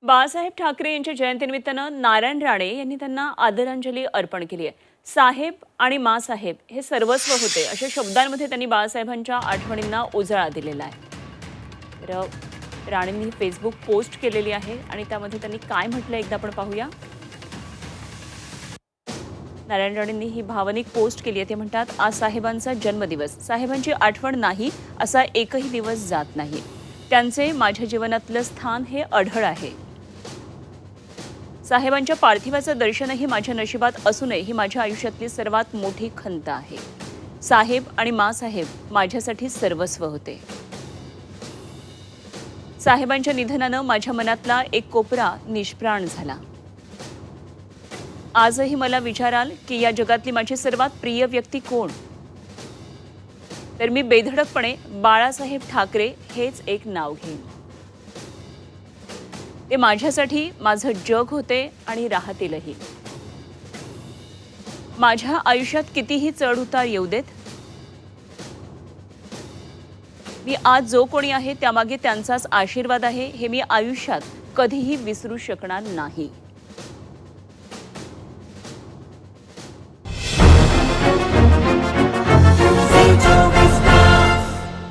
बाळासाहेब ठाकरे यांच्या जयंतीनिमित्तानं नारायण राणे यांनी त्यांना आदरांजली अर्पण केली आहे. साहेब आणि माँसाहेब हे सर्वस्व होते अशा शब्दांमध्ये त्यांनी बाळासाहेबांच्या आठवणींना उजाळा दिलेला आहे. तर राणेंनी फेसबुक पोस्ट केलेली आहे आणि त्यामध्ये त्यांनी काय म्हटलं एकदा आपण पाहूया. नारायण राणेंनी ही भावनिक पोस्ट केली आहे. ते म्हणतात, आज साहेबांचा जन्मदिवस. साहेबांची आठवण नाही असा एकही दिवस जात नाही. त्यांचे माझ्या जीवनातलं स्थान हे अढळ आहे. साहेबांच्या पार्थिवाचं दर्शनही माझ्या नशिबात असू नये ही माझ्या आयुष्यातली सर्वात मोठी खंत आहे. साहेब आणि माँसाहेब माझ्यासाठी सर्वस्व होते. साहेबांच्या निधनानं माझ्या मनातला एक कोपरा निष्प्राण झाला. आजही मला विचाराल की या जगातली माझी सर्वात प्रिय व्यक्ती कोण, तर मी बेधडकपणे बाळासाहेब ठाकरे हेच एक नाव घेईन. ते माझ्यासाठी माझं जग होते आणि राहतीलही. माझ्या आयुष्यात कितीही चढ उतार येऊ देत, मी आज जो कोणी आहे त्यामागे त्यांचाच आशीर्वाद आहे हे मी आयुष्यात कधीही विसरू शकणार नाही.